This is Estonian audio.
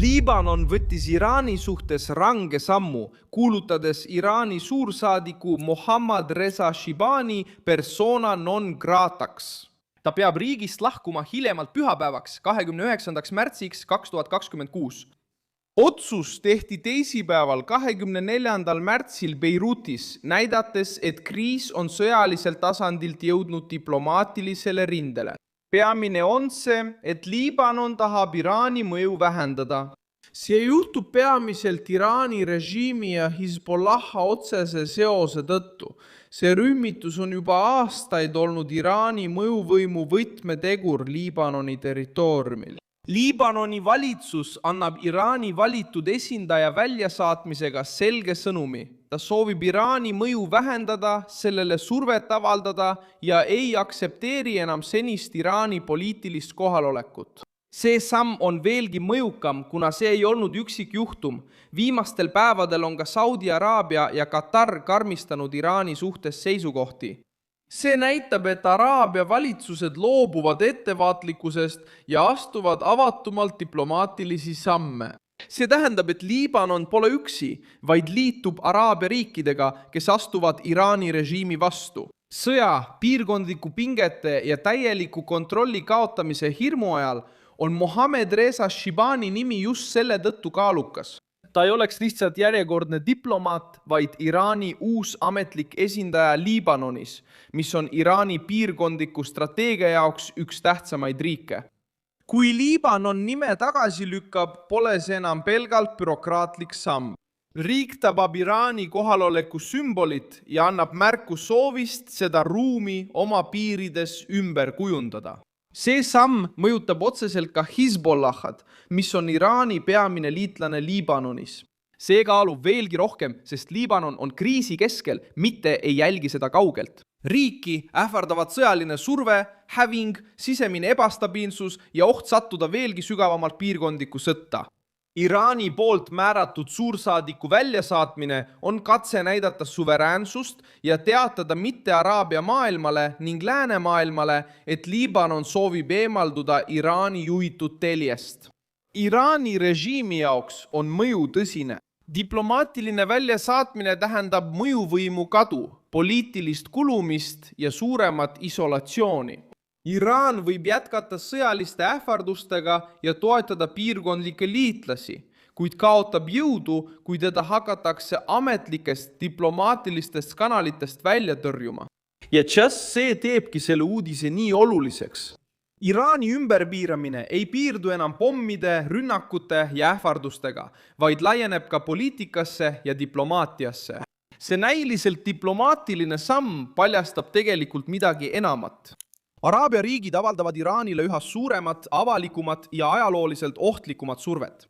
Liibanon võttis Iraani suhtes range sammu, kuulutades Iraani suursaadiku Mohammad Reza Shibani persona non grataks. Ta peab riigist lahkuma hiljemalt pühapäevaks 29. märtsiks 2026. Otsus tehti teisipäeval 24. märtsil Beirutis, näidates, et kriis on sõjaliselt tasandilt jõudnud diplomaatilisele rindele. Peamine on see, et Liibanon tahab Iraani mõju vähendada. See juhtub peamiselt Iraani režiimi ja Hezbollaha otsese seose tõttu. See rühmitus on juba aastaid olnud Iraani mõjuvõimu võtmetegur Liibanoni territooriumil. Liibanoni valitsus annab Iraani valitud esindaja väljasaatmisega selge sõnumi. Ta soovib Iraani mõju vähendada, sellele survet avaldada ja ei aktsepteeri enam senist Iraani poliitilist kohalolekut. See samm on veelgi mõjukam, kuna see ei olnud üksikjuhtum. Viimastel päevadel on ka Saudi Araabia ja Katar karmistanud Iraani suhtes seisukohti. See näitab, et Araabia valitsused loobuvad ettevaatlikkusest ja astuvad avatumalt diplomaatilisi samme. See tähendab, et Liibanon pole üksi, vaid liitub Araabia riikidega, kes astuvad Iraani režiimi vastu. Sõja, piirkondliku pingete ja täieliku kontrolli kaotamise hirmu ajal on Mohammad Reza Shibani nimi just selle tõttu kaalukas. Ta ei oleks lihtsalt järjekordne diplomaat, vaid Iraani uus ametlik esindaja Liibanonis, mis on Iraani piirkondliku strateegia jaoks üks tähtsamaid riike. Kui Liibanon nime tagasi lükkab, pole see enam pelgalt bürokraatlik samm. Riik tabab Iraani kohaloleku sümbolit ja annab märku soovist seda ruumi oma piirides ümber kujundada. See samm mõjutab otseselt ka Hezbollahad, mis on Iraani peamine liitlane Liibanonis. See kaalub veelgi rohkem, sest Liibanon on kriisi keskel, mitte ei jälgi seda kaugelt. Riiki ähvardavad sõjaline surve, häving, sisemine ebastabiilsus ja oht sattuda veelgi sügavamalt piirkondlikku sõtta. Iraani poolt määratud suursaadiku väljasaatmine on katse näidata suveräänsust ja teatada mitte Araabia maailmale ning läänemaailmale, et Liibanon soovib eemalduda Iraani juhitud teljest. Iraani režiimi jaoks on mõju tõsine. Diplomaatiline väljasaatmine tähendab mõjuvõimu kadu, poliitilist kulumist ja suuremat isolatsiooni. Iraan võib jätkata sõjaliste ähvardustega ja toetada piirkondlikke liitlasi, kuid kaotab jõudu, kui teda hakatakse ametlikest diplomaatilistest kanalitest välja tõrjuma. Ja just see teebki selle uudise nii oluliseks. Iraani ümberpiiramine ei piirdu enam pommide, rünnakute ja ähvardustega, vaid laieneb ka poliitikasse ja diplomaatiasse. See näiliselt diplomaatiline samm paljastab tegelikult midagi enamat. Araabia riigid avaldavad Iraanile üha suuremat, avalikumat ja ajalooliselt ohtlikumat survet.